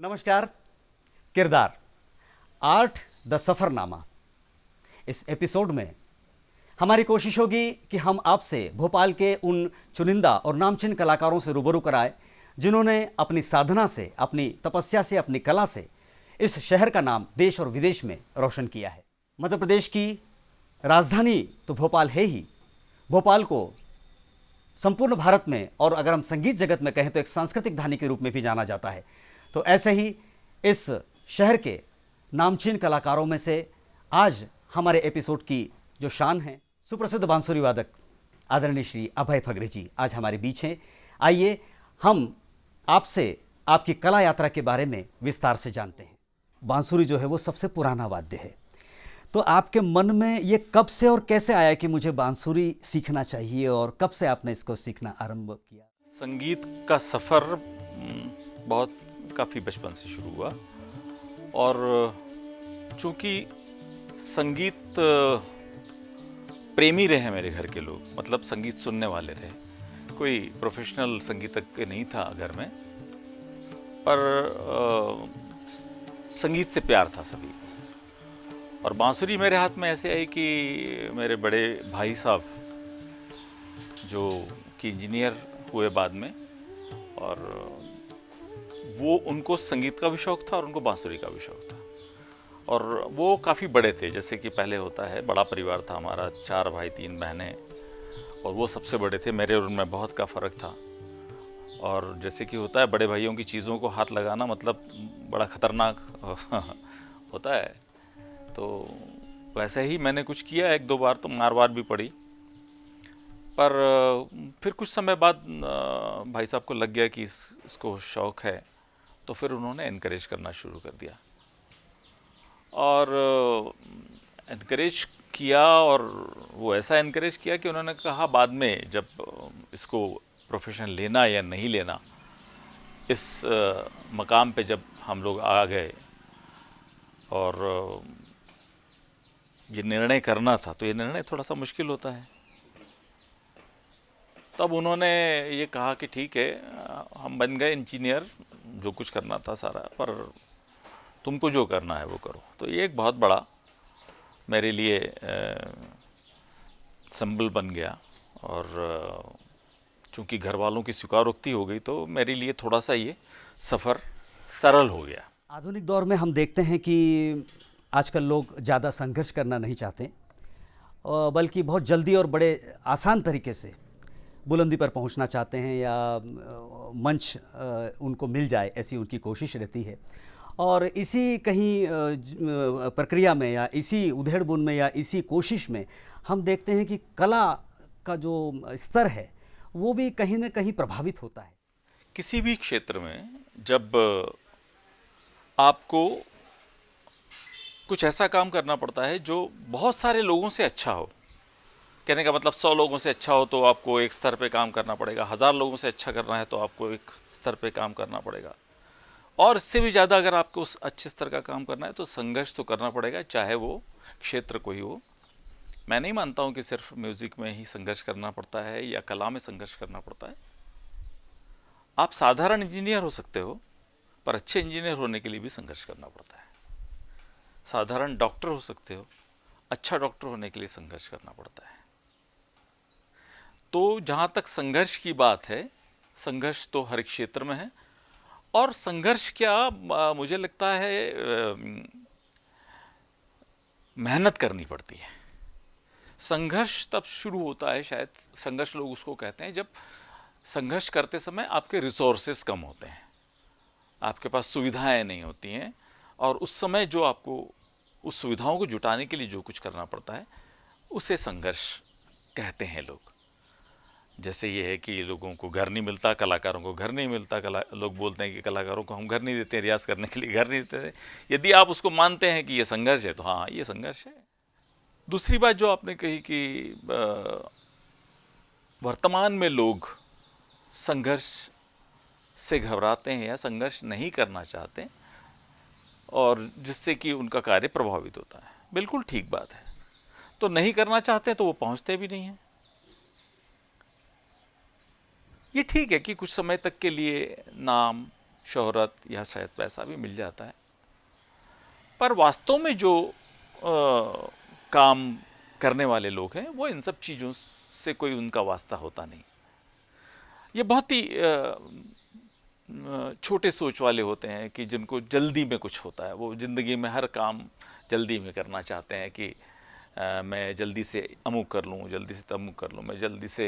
नमस्कार। किरदार art the सफ़रनामा। इस एपिसोड में हमारी कोशिश होगी कि हम आपसे भोपाल के उन चुनिंदा और नामचीन कलाकारों से रूबरू कराएं जिन्होंने अपनी साधना से, अपनी तपस्या से, अपनी कला से इस शहर का नाम देश और विदेश में रोशन किया है। मध्य प्रदेश की राजधानी तो भोपाल है ही। भोपाल को संपूर्ण भारत में, और अगर हम संगीत जगत में कहें तो एक सांस्कृतिक धानी के रूप में भी जाना जाता है। तो ऐसे ही इस शहर के नामचीन कलाकारों में से आज हमारे एपिसोड की जो शान है, सुप्रसिद्ध बांसुरी वादक आदरणीय श्री अभय फगरे जी आज हमारे बीच हैं। आइए हम आपसे आपकी कला यात्रा के बारे में विस्तार से जानते हैं। बांसुरी जो है वो सबसे पुराना वाद्य है, तो आपके मन में ये कब से और कैसे आया कि मुझे बांसुरी सीखना चाहिए, और कब से आपने इसको सीखना आरंभ किया? संगीत का सफ़र बहुत काफ़ी बचपन से शुरू हुआ, और चूँकि संगीत प्रेमी रहे मेरे घर के लोग, मतलब संगीत सुनने वाले रहे, कोई प्रोफेशनल संगीतज्ञ नहीं था घर में, पर संगीत से प्यार था सभी को। और बांसुरी मेरे हाथ में ऐसे आई कि मेरे बड़े भाई साहब जो कि इंजीनियर हुए बाद में, और वो उनको संगीत का भी शौक़ था और उनको बांसुरी का भी शौक़ था। और वो काफ़ी बड़े थे, जैसे कि पहले होता है, बड़ा परिवार था हमारा, 4 भाई 3 बहनें, और वो सबसे बड़े थे। मेरे और उनमें बहुत का फ़र्क था। और जैसे कि होता है, बड़े भाइयों की चीज़ों को हाथ लगाना मतलब बड़ा ख़तरनाक होता है। तो वैसे ही मैंने कुछ किया 1-2 बार, तो मार वार भी पड़ी, पर फिर कुछ समय बाद भाई साहब को लग गया कि इसको शौक़ है, तो फिर उन्होंने इनकरेज करना शुरू कर दिया। और इनकरेज किया, और वो ऐसा इनकरेज किया कि उन्होंने कहा बाद में, जब इसको प्रोफेशन लेना या नहीं लेना, इस मकाम पे जब हम लोग आ गए और ये निर्णय करना था, तो ये निर्णय थोड़ा सा मुश्किल होता है। तब उन्होंने ये कहा कि ठीक है, हम बन गए इंजीनियर, जो कुछ करना था सारा, पर तुमको जो करना है वो करो। तो ये एक बहुत बड़ा मेरे लिए सिंबल बन गया। और चूंकि घर वालों की स्वीकारोक्ति हो गई, तो मेरे लिए थोड़ा सा ये सफ़र सरल हो गया। आधुनिक दौर में हम देखते हैं कि आजकल लोग ज़्यादा संघर्ष करना नहीं चाहते, बल्कि बहुत जल्दी और बड़े आसान तरीके से बुलंदी पर पहुंचना चाहते हैं, या मंच उनको मिल जाए, ऐसी उनकी कोशिश रहती है। और इसी कहीं प्रक्रिया में, या इसी उधेड़-बुन में, या इसी कोशिश में हम देखते हैं कि कला का जो स्तर है वो भी कहीं ना कहीं प्रभावित होता है। किसी भी क्षेत्र में जब आपको कुछ ऐसा काम करना पड़ता है जो बहुत सारे लोगों से अच्छा हो, कहने का मतलब 100 लोगों से अच्छा हो तो आपको एक स्तर पे काम करना पड़ेगा, 1000 लोगों से अच्छा करना है तो आपको एक स्तर पे काम करना पड़ेगा, और इससे भी ज़्यादा अगर आपको उस अच्छे स्तर का काम करना है तो संघर्ष तो करना पड़ेगा, चाहे वो क्षेत्र कोई हो। मैं नहीं मानता हूँ कि सिर्फ म्यूज़िक में ही संघर्ष करना पड़ता है या कला में संघर्ष करना पड़ता है। आप साधारण इंजीनियर हो सकते हो, पर अच्छे इंजीनियर होने के लिए भी संघर्ष करना पड़ता है। साधारण डॉक्टर हो सकते हो, अच्छा डॉक्टर होने के लिए संघर्ष करना पड़ता है। तो जहाँ तक संघर्ष की बात है, संघर्ष तो हर एक क्षेत्र में है। और संघर्ष क्या, मुझे लगता है मेहनत करनी पड़ती है। संघर्ष तब शुरू होता है, शायद संघर्ष लोग उसको कहते हैं, जब संघर्ष करते समय आपके रिसोर्सेस कम होते हैं, आपके पास सुविधाएं नहीं होती हैं, और उस समय जो आपको उस सुविधाओं को जुटाने के लिए जो कुछ करना पड़ता है, उसे संघर्ष कहते हैं लोग। जैसे ये है कि लोगों को घर नहीं मिलता, कलाकारों को घर नहीं मिलता, लोग बोलते हैं कि कलाकारों को हम घर नहीं देते, रियाज करने के लिए घर नहीं देते। यदि आप उसको मानते हैं कि ये संघर्ष है, तो हाँ, ये संघर्ष है। दूसरी बात जो आपने कही कि वर्तमान में लोग संघर्ष से घबराते हैं या संघर्ष नहीं करना चाहते, और जिससे कि उनका कार्य प्रभावित होता है। बिल्कुल ठीक बात है। तो नहीं करना चाहते तो वो पहुंचते भी नहीं हैं। ये ठीक है कि कुछ समय तक के लिए नाम, शोहरत या शायद पैसा भी मिल जाता है, पर वास्तव में जो काम करने वाले लोग हैं वो इन सब चीज़ों से कोई उनका वास्ता होता नहीं। ये बहुत ही छोटे सोच वाले होते हैं कि जिनको जल्दी में कुछ होता है, वो ज़िंदगी में हर काम जल्दी में करना चाहते हैं कि मैं जल्दी से अमुक कर लूँ, जल्दी से तमुक कर लूँ, मैं जल्दी से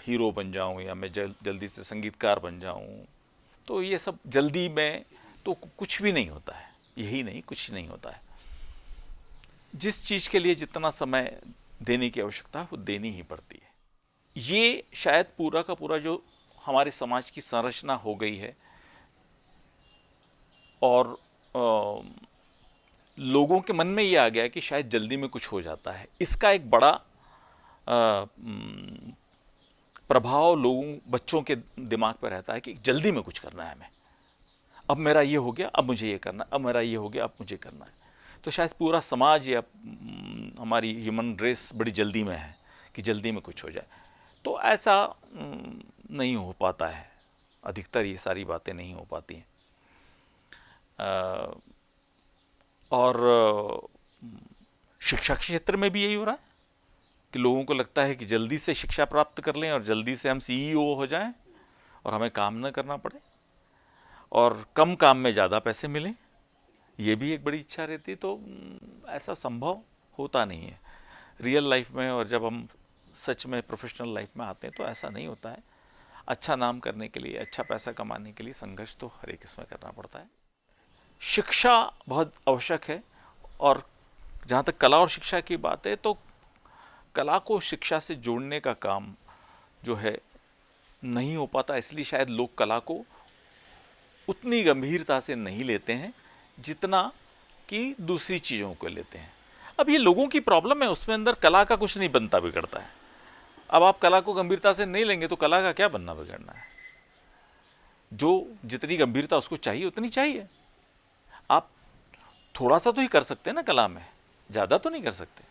हीरो बन जाऊँ या मैं जल्दी से संगीतकार बन जाऊँ। तो ये सब जल्दी में तो कुछ भी नहीं होता है, यही नहीं, कुछ नहीं होता है। जिस चीज़ के लिए जितना समय देने की आवश्यकता है वो देनी ही पड़ती है। ये शायद पूरा का पूरा जो हमारे समाज की संरचना हो गई है और लोगों के मन में ये आ गया है कि शायद जल्दी में कुछ हो जाता है, इसका एक बड़ा प्रभाव बच्चों के दिमाग पर रहता है कि जल्दी में कुछ करना है हमें। अब मेरा ये हो गया, अब मुझे ये करना, अब मेरा ये हो गया, अब मुझे करना है। तो शायद पूरा समाज या हमारी ह्यूमन रेस बड़ी जल्दी में है कि जल्दी में कुछ हो जाए। तो ऐसा नहीं हो पाता है, अधिकतर ये सारी बातें नहीं हो पाती हैं। और शिक्षा के क्षेत्र में भी यही हो रहा है कि लोगों को लगता है कि जल्दी से शिक्षा प्राप्त कर लें और जल्दी से हम CEO हो जाएं और हमें काम न करना पड़े और कम काम में ज़्यादा पैसे मिलें, ये भी एक बड़ी इच्छा रहती है। तो ऐसा संभव होता नहीं है रियल लाइफ में, और जब हम सच में प्रोफेशनल लाइफ में आते हैं तो ऐसा नहीं होता है। अच्छा नाम करने के लिए, अच्छा पैसा कमाने के लिए संघर्ष तो हर एक इसमें करना पड़ता है। शिक्षा बहुत आवश्यक है, और जहाँ तक कला और शिक्षा की बात है तो कला को शिक्षा से जोड़ने का काम जो है नहीं हो पाता, इसलिए शायद लोग कला को उतनी गंभीरता से नहीं लेते हैं जितना कि दूसरी चीज़ों को लेते हैं। अब ये लोगों की प्रॉब्लम है, उसमें अंदर कला का कुछ नहीं बनता बिगड़ता है। अब आप कला को गंभीरता से नहीं लेंगे तो कला का क्या बनना बिगड़ना है। जो जितनी गंभीरता उसको चाहिए उतनी चाहिए। आप थोड़ा सा तो ही कर सकते हैं ना कला में, ज़्यादा तो नहीं कर सकते।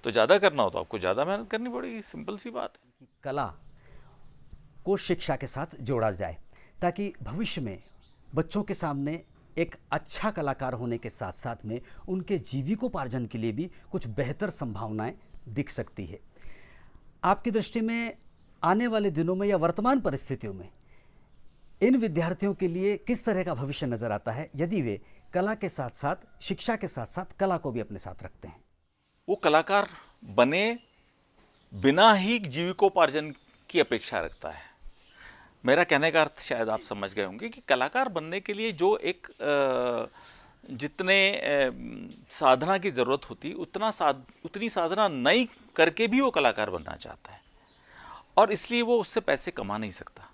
तो ज़्यादा करना हो तो आपको ज़्यादा मेहनत करनी पड़ेगी, सिंपल सी बात है। कला को शिक्षा के साथ जोड़ा जाए ताकि भविष्य में बच्चों के सामने एक अच्छा कलाकार होने के साथ साथ में उनके जीविकोपार्जन के लिए भी कुछ बेहतर संभावनाएं दिख सकती है। आपकी दृष्टि में आने वाले दिनों में या वर्तमान परिस्थितियों में इन विद्यार्थियों के लिए किस तरह का भविष्य नजर आता है यदि वे कला के साथ साथ, शिक्षा के साथ साथ कला को भी अपने साथ रखते हैं? वो कलाकार बने बिना ही जीविकोपार्जन की अपेक्षा रखता है। मेरा कहने का अर्थ शायद आप समझ गए होंगे कि कलाकार बनने के लिए जो एक जितने साधना की ज़रूरत होती उतनी साधना नहीं करके भी वो कलाकार बनना चाहता है, और इसलिए वो उससे पैसे कमा नहीं सकता।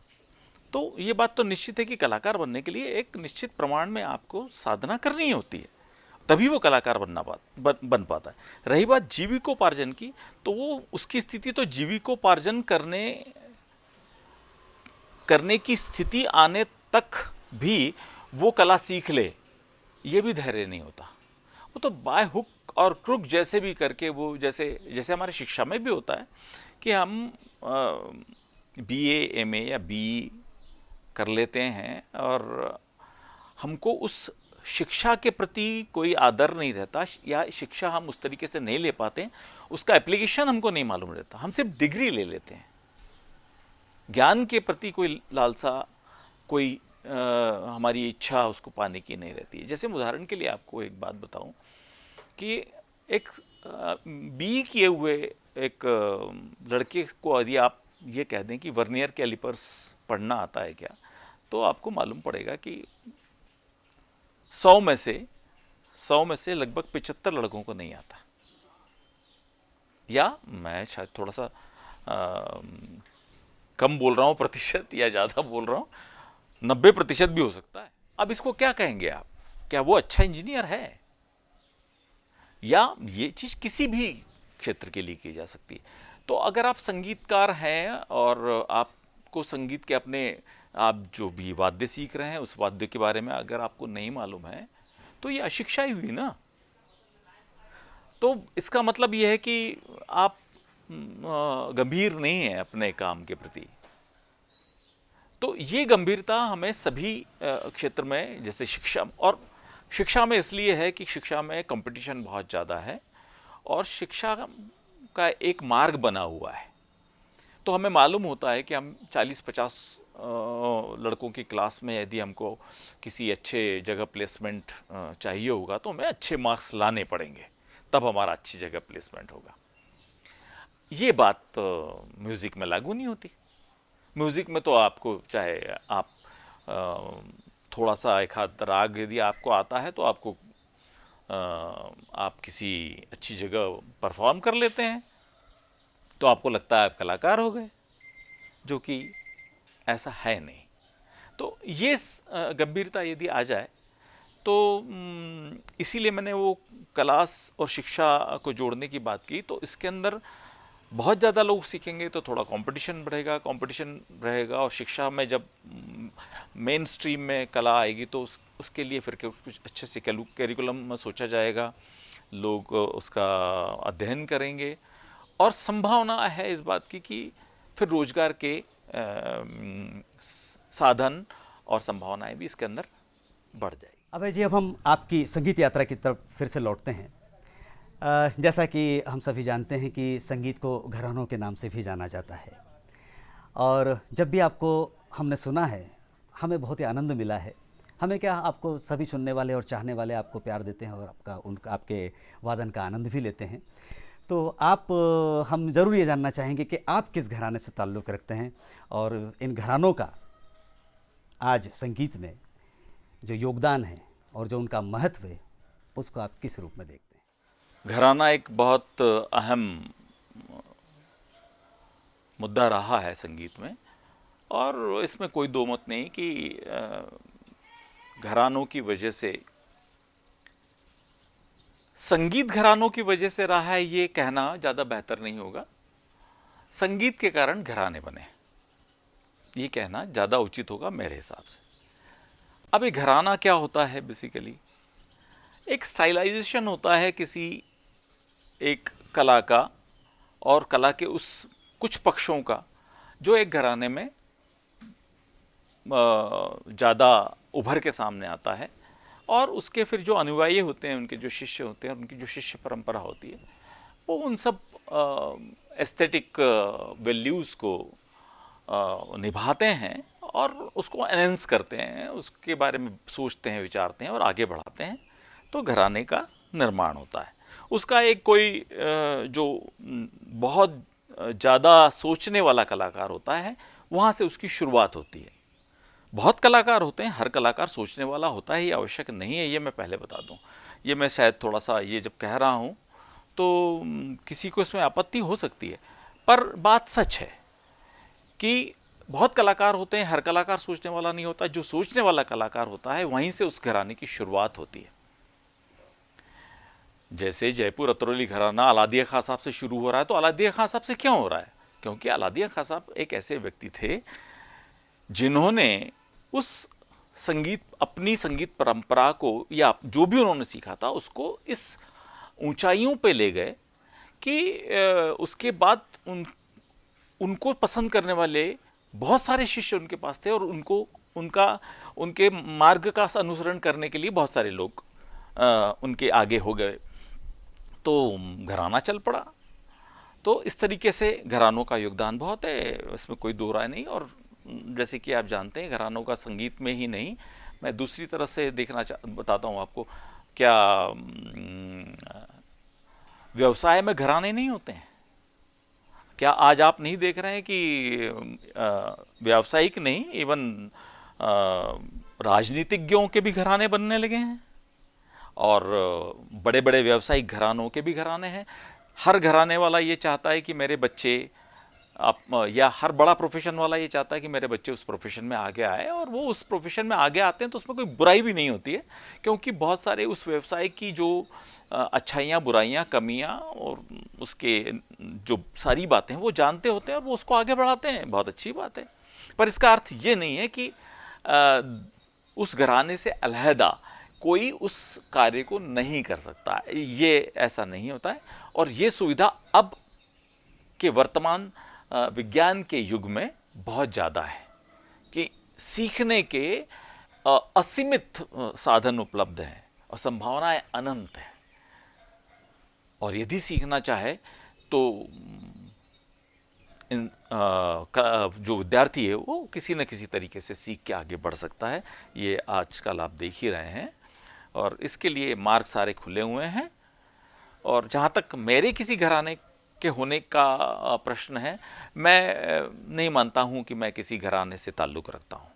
तो ये बात तो निश्चित है कि कलाकार बनने के लिए एक निश्चित प्रमाण में आपको साधना करनी होती है, तभी वो कलाकार बन पाता है। रही बात जीविकोपार्जन की, तो वो उसकी स्थिति तो जीविकोपार्जन करने की स्थिति आने तक भी वो कला सीख ले, ये भी धैर्य नहीं होता। वो तो बाय हुक और क्रुक जैसे भी करके, वो जैसे हमारे शिक्षा में भी होता है कि हम BA MA या BE कर लेते हैं और हमको उस शिक्षा के प्रति कोई आदर नहीं रहता, या शिक्षा हम उस तरीके से नहीं ले पाते, उसका एप्लीकेशन हमको नहीं मालूम रहता, हम सिर्फ डिग्री ले लेते हैं। ज्ञान के प्रति कोई लालसा, कोई हमारी इच्छा उसको पाने की नहीं रहती है। जैसे उदाहरण के लिए आपको एक बात बताऊं कि एक BE किए हुए एक लड़के को यदि आप ये कह दें कि वर्नियर कैलिपर्स पढ़ना आता है क्या, तो आपको मालूम पड़ेगा कि 100 में से लगभग 75 लड़कों को नहीं आता, या मैं शायद थोड़ा सा कम बोल रहा हूँ प्रतिशत, या ज़्यादा बोल रहा हूँ, 90% भी हो सकता है। अब इसको क्या कहेंगे आप? क्या वो अच्छा इंजीनियर है? या ये चीज़ किसी भी क्षेत्र के लिए की जा सकती है। तो अगर आप संगीतकार हैं और आपको संगीत के आप जो भी वाद्य सीख रहे हैं उस वाद्य के बारे में अगर आपको नहीं मालूम है, तो ये अशिक्षा ही हुई ना। तो इसका मतलब ये है कि आप गंभीर नहीं हैं अपने काम के प्रति। तो ये गंभीरता हमें सभी क्षेत्र में, जैसे शिक्षा में इसलिए है कि शिक्षा में कंपटीशन बहुत ज़्यादा है और शिक्षा का एक मार्ग बना हुआ है। तो हमें मालूम होता है कि हम 40-50 लड़कों की क्लास में यदि हमको किसी अच्छे जगह प्लेसमेंट चाहिए होगा तो हमें अच्छे मार्क्स लाने पड़ेंगे, तब हमारा अच्छी जगह प्लेसमेंट होगा। ये बात म्यूज़िक में लागू नहीं होती। म्यूज़िक में तो आपको चाहे आप थोड़ा सा एक आध राग यदि आपको आता है तो आपको आप किसी अच्छी जगह परफॉर्म कर लेते हैं तो आपको लगता है आप कलाकार हो गए, जो कि ऐसा है नहीं। तो ये गंभीरता यदि आ जाए तो इसीलिए मैंने वो क्लास और शिक्षा को जोड़ने की बात की। तो इसके अंदर बहुत ज़्यादा लोग सीखेंगे तो थोड़ा कंपटीशन रहेगा और शिक्षा में जब मेन स्ट्रीम में कला आएगी तो उसके लिए फिर कुछ अच्छे से कैरिकुलम सोचा जाएगा, लोग उसका अध्ययन करेंगे और संभावना है इस बात की कि फिर रोजगार के साधन और संभावनाएं भी इसके अंदर बढ़ जाएगी। अभय जी, अब हम आपकी संगीत यात्रा की तरफ फिर से लौटते हैं। जैसा कि हम सभी जानते हैं कि संगीत को घरानों के नाम से भी जाना जाता है और जब भी आपको हमने सुना है हमें बहुत ही आनंद मिला है। हमें क्या, आपको सभी सुनने वाले और चाहने वाले आपको प्यार देते हैं और आपके वादन का आनंद भी लेते हैं। तो हम ज़रूर ये जानना चाहेंगे कि आप किस घराने से ताल्लुक़ रखते हैं और इन घरानों का आज संगीत में जो योगदान है और जो उनका महत्व है उसको आप किस रूप में देखते हैं? घराना एक बहुत अहम मुद्दा रहा है संगीत में और इसमें कोई दो मत नहीं कि घरानों की वजह से, संगीत घरानों की वजह से रहा है ये कहना ज़्यादा बेहतर नहीं होगा। संगीत के कारण घराने बने, ये कहना ज़्यादा उचित होगा मेरे हिसाब से। अब ये घराना क्या होता है? बेसिकली एक स्टाइलाइजेशन होता है किसी एक कला का और कला के उस कुछ पक्षों का जो एक घराने में ज़्यादा उभर के सामने आता है और उसके फिर जो अनुयायी होते हैं, उनके जो शिष्य होते हैं, उनकी जो शिष्य परंपरा होती है, वो उन सब एस्थेटिक वैल्यूज़ को निभाते हैं और उसको एनहेंस करते हैं, उसके बारे में सोचते हैं, विचारते हैं और आगे बढ़ाते हैं। तो घराने का निर्माण होता है। उसका एक कोई जो बहुत ज़्यादा सोचने वाला कलाकार होता है, वहाँ से उसकी शुरुआत होती है। बहुत कलाकार होते हैं, हर कलाकार सोचने वाला होता है ये आवश्यक नहीं है, ये मैं पहले बता दूं। ये मैं शायद थोड़ा सा ये जब कह रहा हूँ तो किसी को इसमें आपत्ति हो सकती है, पर बात सच है कि बहुत कलाकार होते हैं, हर कलाकार सोचने वाला नहीं होता। जो सोचने वाला कलाकार होता है वहीं से उस घराने की शुरुआत होती है। जैसे जयपुर अतरौली घराना अलादिया खां साहब से शुरू हो रहा है, तो अलादिया खां साहब से क्यों हो रहा है? क्योंकि अलादिया खां साहब एक ऐसे व्यक्ति थे जिन्होंने उस संगीत, अपनी संगीत परंपरा को या जो भी उन्होंने सीखा था उसको इस ऊंचाइयों पे ले गए कि उसके बाद उनको पसंद करने वाले बहुत सारे शिष्य उनके पास थे और उनके मार्ग का अनुसरण करने के लिए बहुत सारे लोग उनके आगे हो गए, तो घराना चल पड़ा। तो इस तरीके से घरानों का योगदान बहुत है, इसमें कोई दो राय नहीं। और जैसे कि आप जानते हैं, घरानों का संगीत में ही नहीं, मैं दूसरी तरह से बताता हूँ आपको। क्या व्यवसाय में घराने नहीं होते हैं? क्या आज आप नहीं देख रहे हैं कि व्यावसायिक नहीं, इवन राजनीतिज्ञों के भी घराने बनने लगे हैं और बड़े बड़े व्यावसायिक घरानों के भी घराने हैं। हर घराने वाला ये चाहता है कि मेरे बच्चे या हर बड़ा प्रोफेशन वाला ये चाहता है कि मेरे बच्चे उस प्रोफेशन में आगे आए, और वो उस प्रोफेशन में आगे आते हैं तो उसमें कोई बुराई भी नहीं होती है, क्योंकि बहुत सारे उस व्यवसाय की जो अच्छाइयाँ, बुराइयाँ, कमियाँ और उसके जो सारी बातें हैं वो जानते होते हैं और वो उसको आगे बढ़ाते हैं। बहुत अच्छी बात है, पर इसका अर्थ ये नहीं है कि उस घराने से अलहदा कोई उस कार्य को नहीं कर सकता। ये ऐसा नहीं होता है, और ये सुविधा अब के वर्तमान विज्ञान के युग में बहुत ज़्यादा है कि सीखने के असीमित साधन उपलब्ध हैं और संभावनाएं अनंत हैं, और यदि सीखना चाहे तो जो विद्यार्थी है वो किसी न किसी तरीके से सीख के आगे बढ़ सकता है। ये आजकल आप देख ही रहे हैं, और इसके लिए मार्ग सारे खुले हुए हैं। और जहाँ तक मेरे किसी घराने के होने का प्रश्न है, मैं नहीं मानता हूँ कि मैं किसी घराने से ताल्लुक़ रखता हूँ।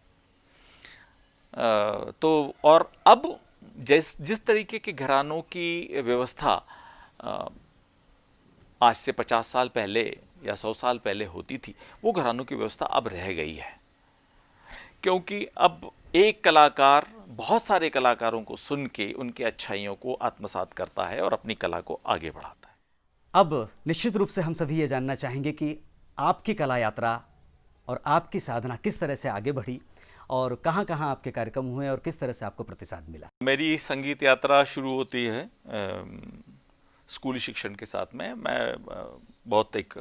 तो और अब जिस तरीके के घरानों की व्यवस्था आज से 50 साल पहले या 100 साल पहले होती थी, वो घरानों की व्यवस्था अब रह गई है, क्योंकि अब एक कलाकार बहुत सारे कलाकारों को सुन के उनके अच्छाइयों को आत्मसात करता है और अपनी कला को आगे बढ़ाता है। अब निश्चित रूप से हम सभी ये जानना चाहेंगे कि आपकी कला यात्रा और आपकी साधना किस तरह से आगे बढ़ी, और कहाँ कहाँ आपके कार्यक्रम हुए और किस तरह से आपको प्रतिसाद मिला। मेरी संगीत यात्रा शुरू होती है स्कूली शिक्षण के साथ में। मैं बहुत एक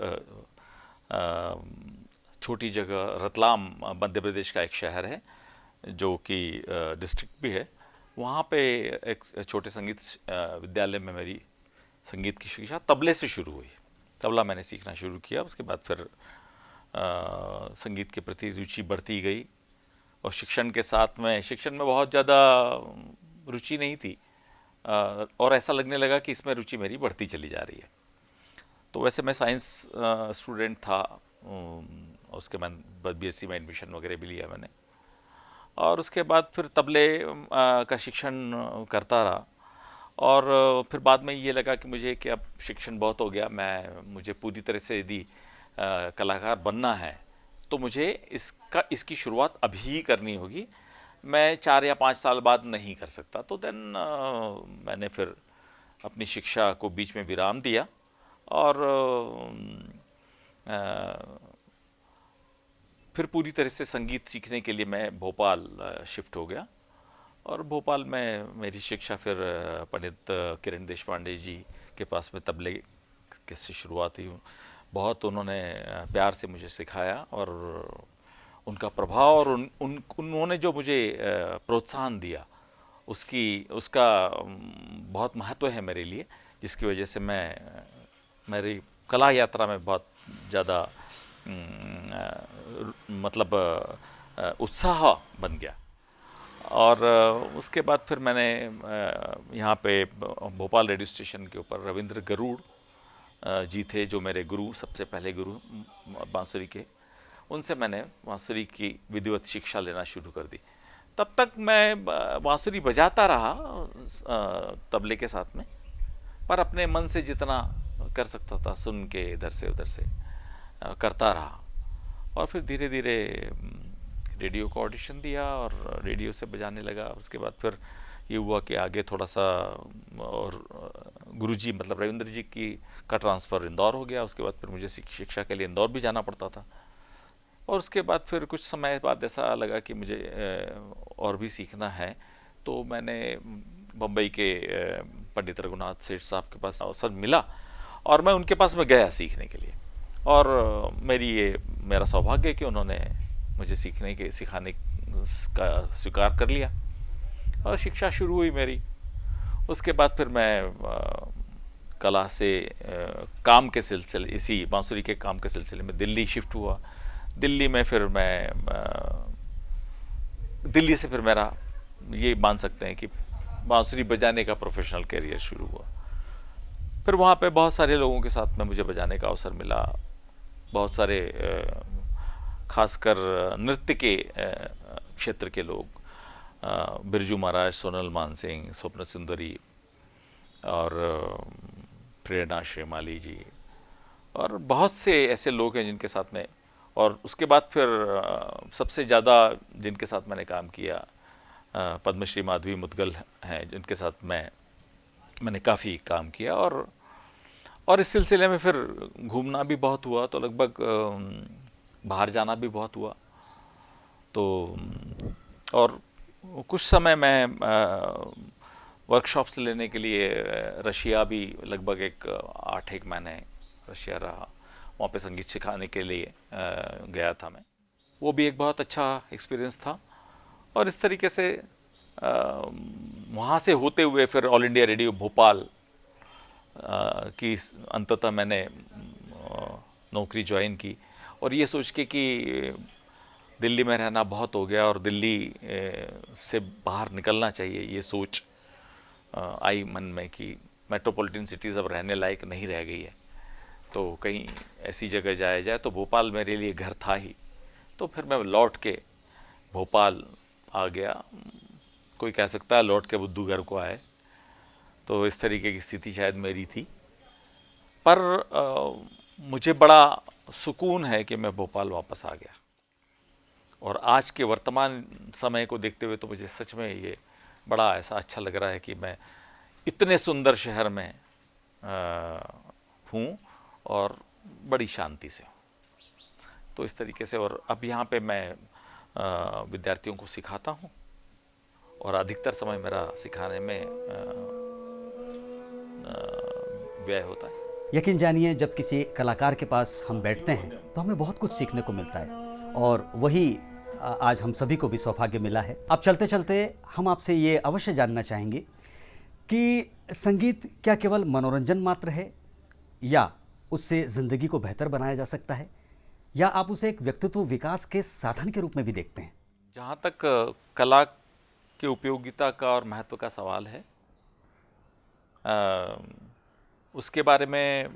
छोटी जगह, रतलाम मध्य प्रदेश का एक शहर है जो कि डिस्ट्रिक्ट भी है, वहाँ पे एक छोटे संगीत विद्यालय में मेरी संगीत की शिक्षा तबले से शुरू हुई। तबला मैंने सीखना शुरू किया, उसके बाद फिर संगीत के प्रति रुचि बढ़ती गई, और शिक्षण में बहुत ज़्यादा रुचि नहीं थी, और ऐसा लगने लगा कि इसमें रुचि मेरी बढ़ती चली जा रही है। तो वैसे मैं साइंस स्टूडेंट था, उसके बाद BSc में एडमिशन वगैरह भी लिया मैंने, और उसके बाद फिर तबले का शिक्षण करता रहा। और फिर बाद में ये लगा कि मुझे कि अब शिक्षण बहुत हो गया, मुझे पूरी तरह से यदि कलाकार बनना है तो मुझे इसकी शुरुआत अभी ही करनी होगी, मैं 4 या 5 साल बाद नहीं कर सकता। तो देन मैंने फिर अपनी शिक्षा को बीच में विराम दिया, और फिर पूरी तरह से संगीत सीखने के लिए मैं भोपाल शिफ्ट हो गया, और भोपाल में मेरी शिक्षा फिर पंडित किरण देशपांडे जी के पास में तबले के से शुरुआत हुई। बहुत उन्होंने प्यार से मुझे सिखाया, और उनका प्रभाव और उन्होंने जो मुझे प्रोत्साहन दिया उसका बहुत महत्व है मेरे लिए, जिसकी वजह से मेरी कला यात्रा में बहुत ज़्यादा मतलब उत्साह बन गया। और उसके बाद फिर मैंने यहाँ पे भोपाल रेडियो स्टेशन के ऊपर रविंद्र गरुड़ जी थे, जो मेरे गुरु, सबसे पहले गुरु बांसुरी के, उनसे मैंने बांसुरी की विधिवत शिक्षा लेना शुरू कर दी। तब तक मैं बांसुरी बजाता रहा तबले के साथ में, पर अपने मन से जितना कर सकता था सुन के इधर से उधर से करता रहा। और फिर धीरे धीरे रेडियो को ऑडिशन दिया और रेडियो से बजाने लगा। उसके बाद फिर ये हुआ कि आगे थोड़ा सा, और गुरुजी मतलब रविंद्र जी का ट्रांसफ़र इंदौर हो गया। उसके बाद फिर मुझे शिक्षा के लिए इंदौर भी जाना पड़ता था, और उसके बाद फिर कुछ समय बाद ऐसा लगा कि मुझे और भी सीखना है। तो मैंने बम्बई के पंडित रघुनाथ सेठ साहब के पास अवसर मिला, और मैं उनके पास में गया सीखने के लिए, और मेरा सौभाग्य है कि उन्होंने मुझे सिखाने का स्वीकार कर लिया, और शिक्षा शुरू हुई मेरी। उसके बाद फिर मैं कला से काम के सिलसिले, इसी बांसुरी के काम के सिलसिले में दिल्ली शिफ्ट हुआ। दिल्ली में फिर दिल्ली से फिर मेरा ये मान सकते हैं कि बांसुरी बजाने का प्रोफेशनल करियर शुरू हुआ। फिर वहाँ पे बहुत सारे लोगों के साथ में मुझे बजाने का अवसर मिला। बहुत सारे खासकर नृत्य के क्षेत्र के लोग, बिरजू महाराज, सोनल मानसिंह, स्वप्न सुंदरी और प्रेरणा श्रीमाली जी, और बहुत से ऐसे लोग हैं जिनके साथ में। और उसके बाद फिर सबसे ज़्यादा जिनके साथ मैंने काम किया पद्मश्री माधवी मुदगल हैं, जिनके साथ मैंने काफ़ी काम किया। और इस सिलसिले में फिर घूमना भी बहुत हुआ, तो लगभग बाहर जाना भी बहुत हुआ। तो और कुछ समय मैं वर्कशॉप्स लेने के लिए रशिया भी लगभग 8 महीने रशिया रहा। वहाँ पे संगीत सिखाने के लिए गया था मैं। वो भी एक बहुत अच्छा एक्सपीरियंस था। और इस तरीके से वहाँ से होते हुए फिर ऑल इंडिया रेडियो भोपाल की अंततः मैंने नौकरी ज्वाइन की, और ये सोच के कि दिल्ली में रहना बहुत हो गया और दिल्ली से बाहर निकलना चाहिए, ये सोच आई मन में कि मेट्रोपॉलिटन सिटीज़ अब रहने लायक नहीं रह गई है, तो कहीं ऐसी जगह जाया जाए। तो भोपाल मेरे लिए घर था ही, तो फिर मैं लौट के भोपाल आ गया। कोई कह सकता है लौट के बुद्धू घर को आए, तो इस तरीके की स्थिति शायद मेरी थी। पर मुझे बड़ा सुकून है कि मैं भोपाल वापस आ गया, और आज के वर्तमान समय को देखते हुए तो मुझे सच में ये बड़ा ऐसा अच्छा लग रहा है कि मैं इतने सुंदर शहर में हूँ और बड़ी शांति से हूँ। तो इस तरीके से, और अब यहाँ पे मैं विद्यार्थियों को सिखाता हूँ, और अधिकतर समय मेरा सिखाने में व्यय होता है। यकीन जानिए, जब किसी कलाकार के पास हम बैठते हैं तो हमें बहुत कुछ सीखने को मिलता है, और वही आज हम सभी को भी सौभाग्य मिला है। अब चलते चलते हम आपसे ये अवश्य जानना चाहेंगे कि संगीत क्या केवल मनोरंजन मात्र है, या उससे ज़िंदगी को बेहतर बनाया जा सकता है, या आप उसे एक व्यक्तित्व विकास के साधन के रूप में भी देखते हैं? जहाँ तक कला की उपयोगिता का और महत्व का सवाल है, उसके बारे में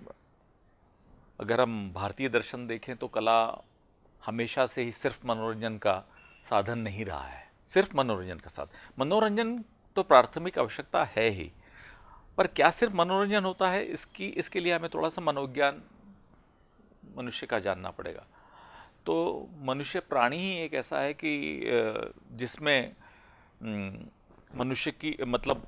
अगर हम भारतीय दर्शन देखें तो कला हमेशा से ही सिर्फ मनोरंजन का साधन नहीं रहा है। सिर्फ मनोरंजन का साधन, मनोरंजन तो प्राथमिक आवश्यकता है ही, पर क्या सिर्फ मनोरंजन होता है, इसके लिए हमें थोड़ा सा मनोविज्ञान मनुष्य का जानना पड़ेगा। तो मनुष्य प्राणी ही एक ऐसा है कि जिसमें मनुष्य की मतलब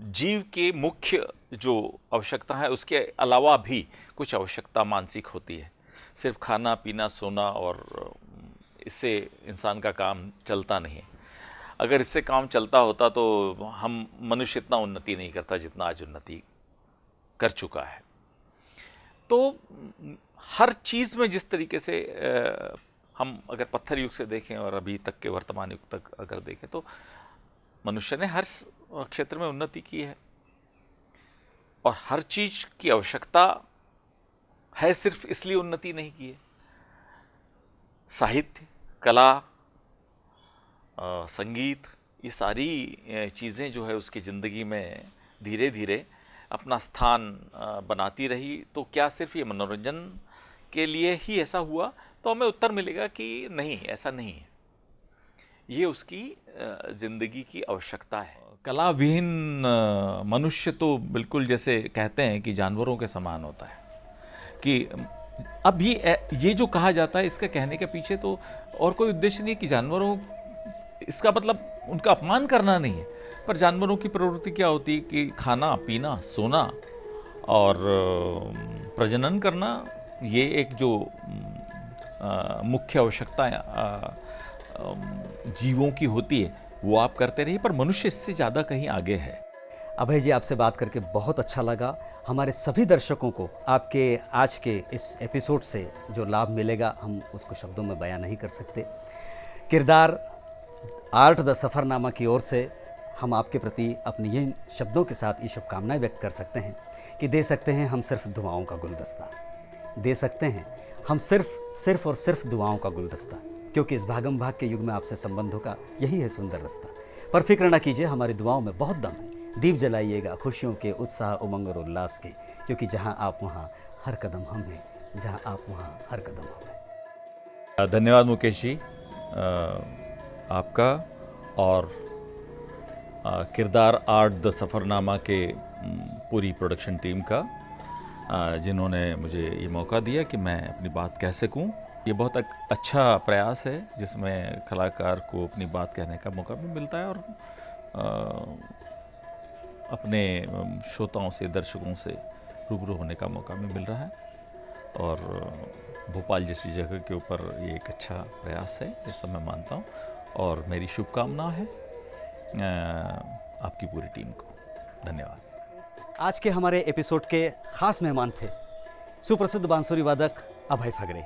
जीव के मुख्य जो आवश्यकता है उसके अलावा भी कुछ आवश्यकता मानसिक होती है। सिर्फ खाना पीना सोना और इससे इंसान का काम चलता नहीं है। अगर इससे काम चलता होता तो हम मनुष्य इतना उन्नति नहीं करता जितना आज उन्नति कर चुका है। तो हर चीज़ में जिस तरीके से हम अगर पत्थर युग से देखें और अभी तक के वर्तमान युग तक अगर देखें तो मनुष्य ने हर क्षेत्र में उन्नति की है, और हर चीज़ की आवश्यकता है, सिर्फ इसलिए उन्नति नहीं की है। साहित्य, कला, संगीत, ये सारी चीज़ें जो है उसकी ज़िंदगी में धीरे धीरे अपना स्थान बनाती रही। तो क्या सिर्फ ये मनोरंजन के लिए ही ऐसा हुआ? तो हमें उत्तर मिलेगा कि नहीं, ऐसा नहीं है। ये उसकी ज़िंदगी की आवश्यकता है। कला विहीन मनुष्य तो बिल्कुल जैसे कहते हैं कि जानवरों के समान होता है। कि अब ये जो कहा जाता है, इसके कहने के पीछे तो और कोई उद्देश्य नहीं कि जानवरों, इसका मतलब उनका अपमान करना नहीं है, पर जानवरों की प्रवृत्ति क्या होती है कि खाना पीना सोना और प्रजनन करना, ये एक जो मुख्य आवश्यकता जीवों की होती है वो आप करते रहिए, पर मनुष्य इससे ज़्यादा कहीं आगे है। अभय जी, आपसे बात करके बहुत अच्छा लगा। हमारे सभी दर्शकों को आपके आज के इस एपिसोड से जो लाभ मिलेगा हम उसको शब्दों में बयां नहीं कर सकते। किरदार आर्ट द सफ़रनामा की ओर से हम आपके प्रति अपनी इन शब्दों के साथ ये शुभकामनाएं व्यक्त कर सकते हैं कि दे सकते हैं हम सिर्फ दुआओं का गुलदस्ता, दे सकते हैं हम सिर्फ और सिर्फ दुआओं का गुलदस्ता, क्योंकि इस भागम भाग के युग में आपसे संबंधों का यही है सुंदर रास्ता। पर फिक्र ना कीजिए, हमारी दुआओं में बहुत दम है। दीप जलाइएगा खुशियों के, उत्साह उमंग और उल्लास के, क्योंकि जहां आप वहां हर कदम हम हैं, जहां आप वहां हर कदम हम हैं। धन्यवाद मुकेश जी आपका, और किरदार आर्ट द सफ़रनामा के पूरी प्रोडक्शन टीम का, जिन्होंने मुझे ये मौका दिया कि मैं अपनी बात कह सकूं। ये बहुत अच्छा प्रयास है जिसमें कलाकार को अपनी बात कहने का मौका भी मिलता है, और अपने श्रोताओं से, दर्शकों से रूबरू होने का मौका भी मिल रहा है। और भोपाल जैसी जगह के ऊपर ये एक अच्छा प्रयास है, जैसा मैं मानता हूँ, और मेरी शुभकामना है आपकी पूरी टीम को। धन्यवाद। आज के हमारे एपिसोड के खास मेहमान थे सुप्रसिद्ध बांसुरी वादक अभय फगरे।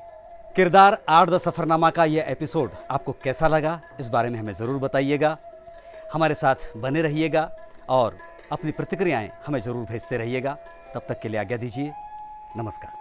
किरदार आर्ट द सफ़रनामा का यह एपिसोड आपको कैसा लगा, इस बारे में हमें ज़रूर बताइएगा। हमारे साथ बने रहिएगा और अपनी प्रतिक्रियाएं हमें ज़रूर भेजते रहिएगा। तब तक के लिए आज्ञा दीजिए। नमस्कार।